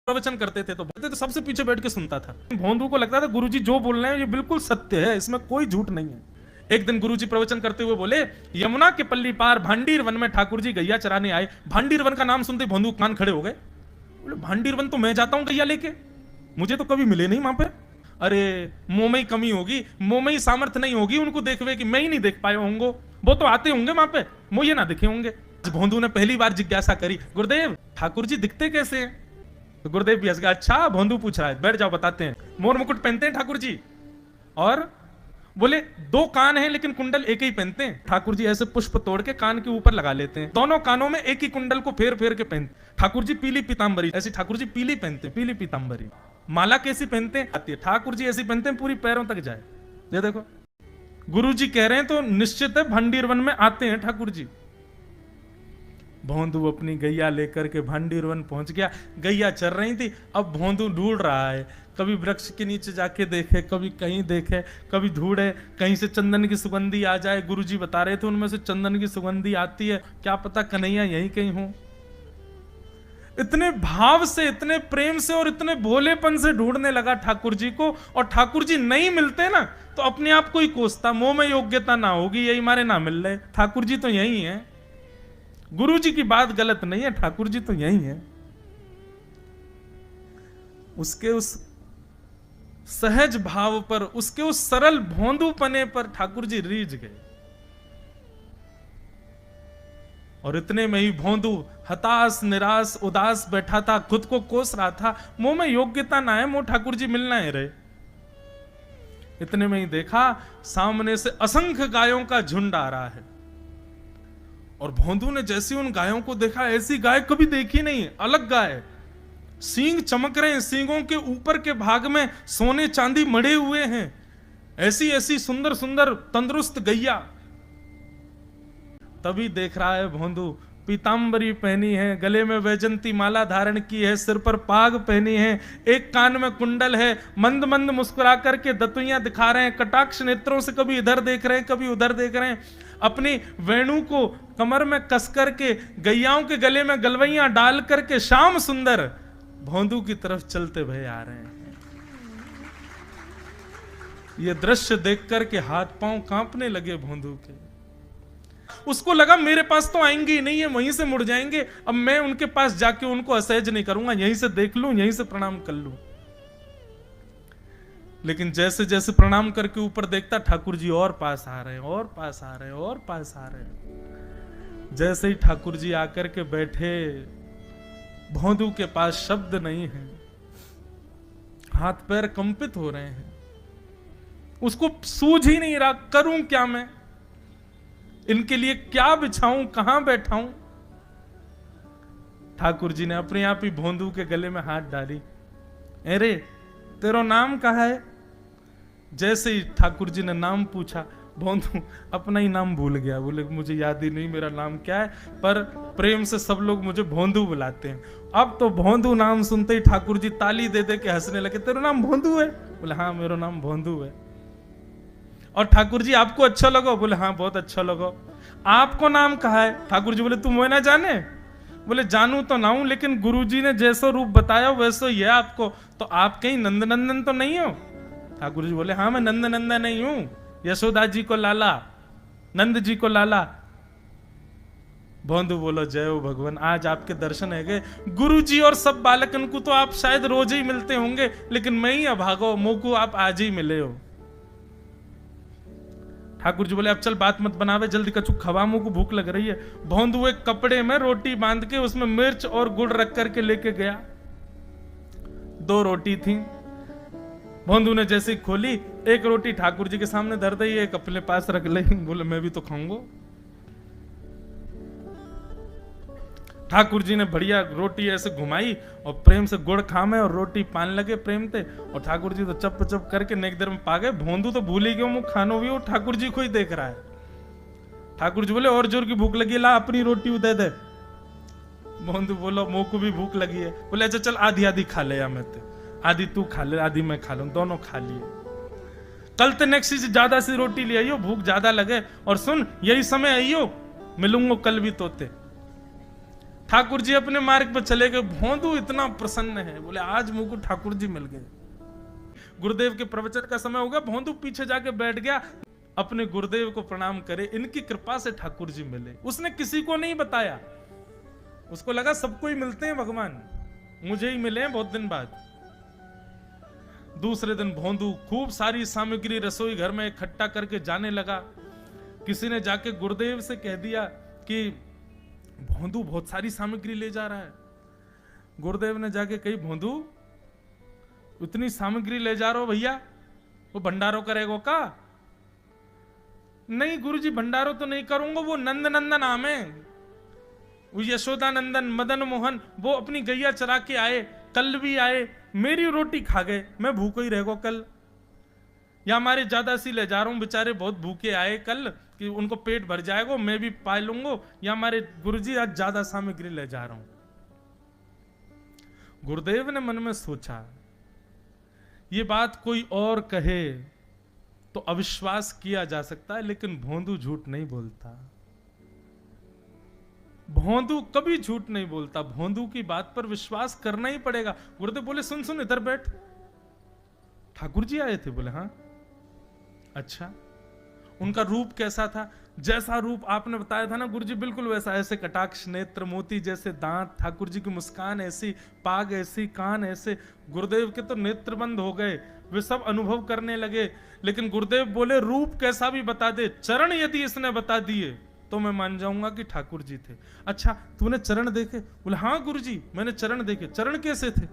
प्रवचन करते थे तो सबसे पीछे बैठ के सुनता था। भोंदू को लगता था गुरुजी जो बोल रहे हैं ये बिल्कुल सत्य है, इसमें कोई झूठ नहीं है। एक दिन गुरुजी प्रवचन करते हुए बोले, यमुना के पल्ली पार भांडीर वन में ठाकुर जी गैया चराने आए। भांडीर वन का नाम सुनते भोंदू कान खड़े हो गए। बोले भांडीर वन तो मैं जाता हूं गैया लेके, मुझे तो कभी मिले नहीं वहां पे। अरे मुंह में ही कमी होगी, मुंह में ही सामर्थ्य नहीं होगी उनको देखवे कि मैं ही नहीं देख पाया होंगे, वो तो आते होंगे वहां पे, मुझे ना दिखे होंगे। भोंदू ने पहली बार जिज्ञासा करी, गुरुदेव ठाकुर जी दिखते कैसे हैं? तो गुरुदेव भी हंस गया, अच्छा भोंदू पूछ रहा है, बैठ जाओ बताते हैं। मोर मुकुट पहनते हैं ठाकुर जी, और बोले दो कान हैं लेकिन कुंडल एक ही पहनते हैं। ठाकुर जी ऐसे पुष्प तोड़ के कान के ऊपर लगा लेते हैं, दोनों कानों में एक ही कुंडल को फेर फेर के पहनते। ठाकुर जी पीली पीतांबरी, ऐसी ठाकुर जी पीली पहनते, पीली पीतांबरी। माला कैसी पहनते हैं? आती है। ठाकुर जी ऐसी पहनते हैं पूरी पैरों तक जाए। ये देखो गुरु जी कह रहे हैं तो निश्चित है भांडीर वन में आते हैं ठाकुर जी। भोंदू अपनी गैया लेकर के भांडीर वन पहुंच गया। गैया चल रही थी, अब भोंदू ढूंढ रहा है, कभी वृक्ष के नीचे जाके देखे, कभी कहीं देखे, कभी ढूंढे कहीं से चंदन की सुगंधी आ जाए। गुरुजी बता रहे थे उनमें से चंदन की सुगंधी आती है, क्या पता कन्हैया यहीं कहीं हो। इतने भाव से, इतने प्रेम से और इतने भोलेपन से ढूंढने लगा ठाकुर जी को, और ठाकुर जी नहीं मिलते ना तो अपने आप को ही कोसता, मुंह में योग्यता ना होगी यही मारे ना मिल रहे, ठाकुर जी तो यही है। गुरु जी की बात गलत नहीं है, ठाकुर जी तो यही है। उसके उस सहज भाव पर, उसके उस सरल भोंदूपने पर ठाकुर जी रीझ गए। और इतने में ही भोंदू हताश निराश उदास बैठा था, खुद को कोस रहा था, मुंह में योग्यता ना है, मुंह ठाकुर जी मिलना है रहे। इतने में ही देखा सामने से असंख्य गायों का झुंड आ रहा है, और भोंदू ने जैसे उन गायों को देखा, ऐसी गाय कभी देखी नहीं, अलग गाय, सींग चमक रहे हैं, सींगों के ऊपर के भाग में सोने चांदी मढ़े हुए हैं, ऐसी ऐसी सुंदर सुंदर तंदुरुस्त गैया। तभी देख रहा है भोंदू, पीतांबरी पहनी है, गले में वैजंती माला धारण की है, सिर पर पाग पहनी है, एक कान में कुंडल है, मंद मंद मुस्कुरा करके दतुइयां दिखा रहे हैं, कटाक्ष नेत्रों से कभी इधर देख रहे हैं कभी उधर देख रहे हैं, अपनी वेणु को कमर में कस करके गैयाओं के गले में गलवैयां डाल करके श्याम सुंदर भोंदू की तरफ चलते भय आ रहे हैं। ये दृश्य देख करके हाथ पांव कांपने लगे भोंदू के। उसको लगा मेरे पास तो आएंगे ही नहीं, है वहीं से मुड़ जाएंगे, अब मैं उनके पास जाके उनको असहज नहीं करूंगा, यहीं से देख लूं, यहीं से प्रणाम कर लूं। लेकिन जैसे जैसे प्रणाम करके ऊपर देखता, ठाकुर जी और पास आ रहे हैं, और पास आ रहे हैं, और पास आ रहे हैं। जैसे ही ठाकुर जी आकर के बैठे, भोंदू के पास शब्द नहीं है, हाथ पैर कंपित हो रहे हैं, उसको सूझ ही नहीं रहा करूं क्या मैं, इनके लिए क्या बिछाऊं, कहां बैठाऊं। ठाकुर जी ने अपने आप ही भोंदू के गले में हाथ डाली, अरे तेरा नाम कहा है? जैसे ही ठाकुर जी ने नाम पूछा, भोंदू अपना ही नाम भूल गया, बोले मुझे याद ही नहीं मेरा नाम क्या है, पर प्रेम से सब लोग मुझे भोंदू बुलाते हैं। अब तो भोंदू नाम सुनते ही ठाकुर जी ताली दे दे के हंसने लगे, तेरा नाम भोंदू है? बोले हाँ मेरा नाम भोंदू है। और ठाकुर जी आपको अच्छा लगा? बोले हाँ बहुत अच्छा लगा। आपको नाम कहा है? ठाकुर जी बोले तुम वो ना जाने? बोले जानू तो ना हूं, लेकिन गुरुजी ने जैसा रूप बताया वैसा ही है आपको, तो आप कहीं नंदनंदन तो नहीं हो? ठाकुर जी बोले हाँ मैं नंदनंदन नहीं हूं, यशोदा जी को लाला, नंद जी को लाला। भोंदू बोलो जय हो भगवान, आज आपके दर्शन है गए। गुरु जी और सब बालकन को तो आप शायद रोज ही मिलते होंगे, लेकिन मैं ही अभागो, मोको आप आज ही मिले हो। ठाकुर जी बोले अब चल बात मत बनावे, जल्दी कछु खवा, मुंह को भूख लग रही है। भोंदू एक कपड़े में रोटी बांध के उसमें मिर्च और गुड़ रख करके लेके गया। 2 रोटी थी, भोंदू ने जैसे खोली, एक रोटी ठाकुर जी के सामने धर दी, एक अपने पास रख ली, बोले मैं भी तो खाऊंगा। ठाकुर जी ने बढ़िया रोटी ऐसे घुमाई और प्रेम से गुड़ खामे और रोटी पान लगे प्रेम से, और ठाकुर जी तो चप चप करके नेक देर में पा गए। भोंदू तो भूल ही गयो, मुंह खानो भी, वो ठाकुर जी को ही देख रहा है। ठाकुर जी बोले और जोर की भूख लगी, ला अपनी रोटी दे दे। भोंदू बोलो मुंह को भी भूख लगी है। बोले अच्छा चल आधी आधी खा ले, या मैं आधी तू खा ले आधी मैं खा लूं, दोनों खा लिए। कल ते नेक्स्ट से ज्यादा सी रोटी ले आइयो, भूख ज्यादा लगे, और सुन यही समय आइयो, मिलूंगा कल भी तोते। ठाकुर जी अपने मार्ग पर चले गए। भोंदू इतना प्रसन्न है, बोले आज मुझको ठाकुर जी मिल गए। गुरुदेव के प्रवचन का समय हो गया, भोंदू पीछे जाके बैठ गया, अपने गुरुदेव को प्रणाम करे, इनकी कृपा से ठाकुर जी मिले। उसने किसी को नहीं बताया, उसको लगा सबको ही मिलते हैं भगवान, मुझे ही मिले हैं बहुत दिन बाद। दूसरे दिन भोंदू खूब सारी सामग्री रसोई घर में इकट्ठा करके जाने लगा। किसी ने जाके गुरुदेव से कह दिया कि भोंदू बहुत सारी सामग्री ले जा रहा है। गुरुदेव ने जाके कही, भोंदू इतनी सामग्री ले जा रहा हो भैया, वो भंडारो करेगो का? नहीं गुरुजी भंडारो तो नहीं करूंगा, वो नंद नंदन नाम है, वो यशोदा नंदन मदन मोहन, वो अपनी गैया चरा के आए, कल भी आए, मेरी रोटी खा गए, मैं भूखो ही रहेगो कल। या हमारे ज्यादा सी ले जा रहा हूं, बेचारे बहुत भूखे आए कल, कि उनको पेट भर जाएगा, मैं भी पा लूंगा। या हमारे गुरुजी आज ज्यादा सामग्री ले जा रहा हूं। गुरुदेव ने मन में सोचा, ये बात कोई और कहे तो अविश्वास किया जा सकता है, लेकिन भोंदू झूठ नहीं बोलता। भोंदू कभी झूठ नहीं बोलता, भोंदू की बात पर विश्वास करना ही पड़ेगा। गुरुदेव बोले, सुन सुन इधर बैठ, ठाकुर जी आए थे? बोले हाँ। अच्छा, उनका रूप कैसा था? जैसा रूप आपने बताया था ना गुरुजी, बिल्कुल वैसा, ऐसे कटाक्ष नेत्र, मोती जैसे दांत, ठाकुर जी की मुस्कान ऐसी, पाग ऐसी, कान ऐसे। गुरुदेव के तो नेत्र बंद हो गए, वे सब अनुभव करने लगे। लेकिन गुरुदेव बोले, रूप कैसा भी बता दे, चरण यदि इसने बता दिए तो मैं मान जाऊंगा कि ठाकुर जी थे। अच्छा तूने चरण देखे? बोले हाँ गुरुजी मैंने चरण देखे। चरण कैसे थे?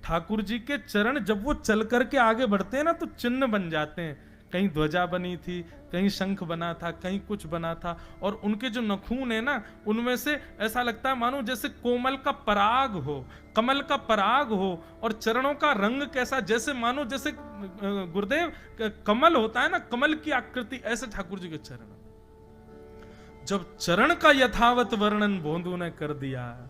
ठाकुर जी के चरण जब वो चल करके आगे बढ़ते हैं ना तो चिन्ह बन जाते हैं। कहीं ध्वजा बनी थी, कहीं शंख बना था, कहीं कुछ बना था। और उनके जो नखून है ना, उनमें से ऐसा लगता है मानो जैसे कोमल का पराग हो, कमल का पराग हो। और चरणों का रंग कैसा, जैसे मानो जैसे गुरुदेव कमल होता है ना, कमल की आकृति, ऐसे ठाकुर जी के चरण। जब चरण का यथावत वर्णन भोंदू ने कर दिया,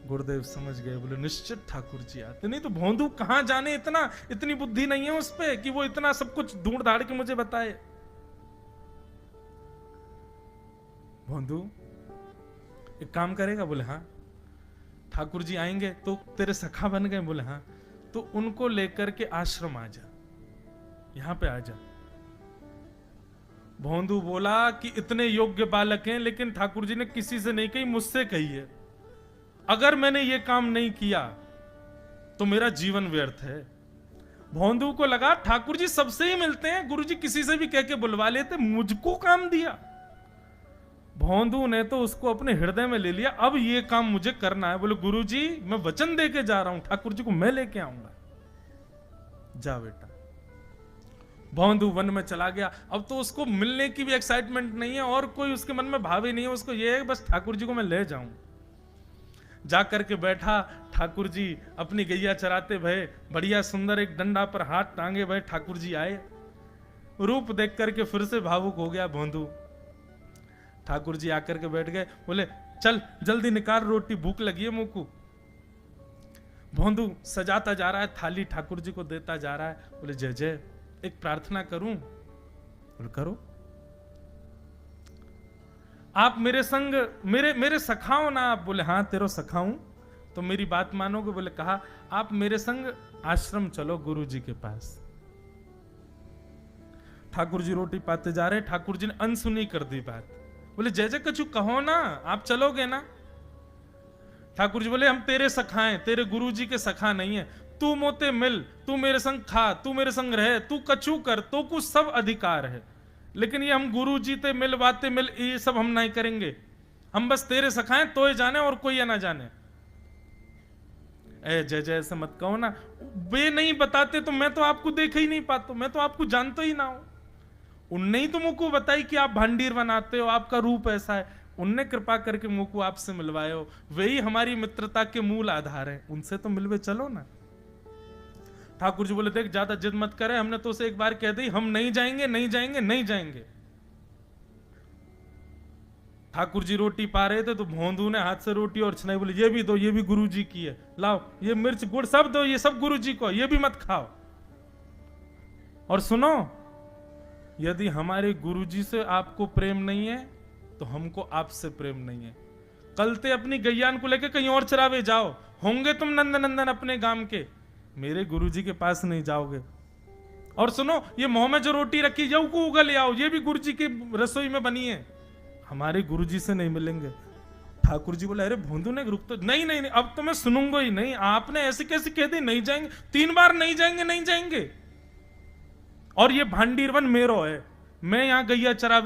गुरुदेव समझ गए, बोले निश्चित ठाकुर जी आते। नहीं तो भोंदू कहां जाने, इतनी बुद्धि नहीं है उस पे कि वो इतना सब कुछ ढूंढ धाड़ के मुझे बताए। भोंदू एक काम करेगा? बोले हाँ। ठाकुर जी आएंगे तो तेरे सखा बन गए? बोले हाँ। तो उनको लेकर के आश्रम आ जा, यहां पे आ जा। भोंदू बोला कि इतने योग्य बालक हैं, लेकिन ठाकुर जी ने किसी से नहीं कही, मुझसे कही है। अगर मैंने ये काम नहीं किया तो मेरा जीवन व्यर्थ है। भोंदू को लगा ठाकुर जी सबसे ही मिलते हैं, गुरुजी किसी से भी कह के बुलवा लेते, मुझको काम दिया। भोंदू ने तो उसको अपने हृदय में ले लिया, अब ये काम मुझे करना है। बोले गुरुजी मैं वचन दे के जा रहा हूं, ठाकुर जी को मैं लेके आऊंगा। जा बेटा। भोंदू वन में चला गया। अब तो उसको मिलने की भी एक्साइटमेंट नहीं है और कोई उसके मन में भाव ही नहीं है, उसको ये है बस ठाकुर जी को मैं ले जाऊं। जाकर के बैठा, ठाकुर जी अपनी गैया चराते भये, बढ़िया सुंदर एक डंडा पर हाथ टांगे भये ठाकुर जी आए। रूप देख करके फिर से भावुक हो गया भोंदू। ठाकुर जी आकर के बैठ गए, बोले चल जल्दी निकाल रोटी, भूख लगी है मुंह को। भोंदू सजाता जा रहा है थाली, ठाकुर जी को देता जा रहा है। बोले जय जय, एक प्रार्थना करूं? बोले करो। आप मेरे संग मेरे सखाओ ना आप? बोले हाँ तेरो सखाऊं, तो मेरी बात मानोगे? बोले कहा, आप मेरे संग आश्रम चलो गुरु जी के पास। ठाकुर जी रोटी पाते जा रहे, ठाकुर जी ने अनसुनी कर दी बात। बोले जय जय कछु कहो ना, आप चलोगे ना? ठाकुर जी बोले हम तेरे सखा हैं, तेरे गुरु जी के सखा नहीं है। तू मोते मिल, तू मेरे संग खा, तू मेरे संग रहे, तू कछु कर, तो कुछ सब अधिकार है, लेकिन ये हम गुरु जी ते मिल बातें मिल ये सब हम नहीं करेंगे। हम बस तेरे सखाएं तो ही जाने और कोई ना जाने। ए जय जय ऐसे मत कहो ना, वे नहीं बताते तो मैं तो आपको देख ही नहीं पाता, मैं तो आपको जानता ही ना हूं। उनने ही तो मुझको बताई कि आप भांडीर बनाते हो, आपका रूप ऐसा है, उनने कृपा करके मुझको आपसे मिलवाए हो, वही हमारी मित्रता के मूल आधार है, उनसे तो मिलवे चलो ना। ठाकुर जी बोले देख ज्यादा जिद मत करे, हमने तो उसे एक बार कह दी हम नहीं जाएंगे नहीं जाएंगे नहीं जाएंगे। ठाकुर जी रोटी पा रहे थे तो भोंदू ने हाथ से रोटी और छनाई, बोले ये भी दो, ये भी गुरु जी की है, लाओ ये मिर्च गुड़ सब दो, ये सब गुरु जी को, ये भी मत खाओ। और सुनो, यदि हमारे गुरु जी से आपको प्रेम नहीं है तो हमको आपसे प्रेम नहीं है। कल ते अपनी गैयान को लेके कहीं और चरावे जाओ, होंगे तुम नंद नंदन अपने गांव के, मेरे गुरुजी के पास नहीं जाओगे। और सुनो, ये मुंह में जो रोटी रखी जाओ को उगल आओ, ये भी गुरुजी की रसोई में बनी है, हमारे गुरुजी से नहीं मिलेंगे। ठाकुर जी बोले, अरे भोंदू ने रुक तो, नहीं नहीं नहीं, अब तो मैं सुनूंगा ही नहीं, आपने ऐसे कैसे कह दी नहीं जाएंगे, 3 बार नहीं जाएंगे नहीं जाएंगे। और ये भांडीर वन मेरो है, मैं यहां गैया चरा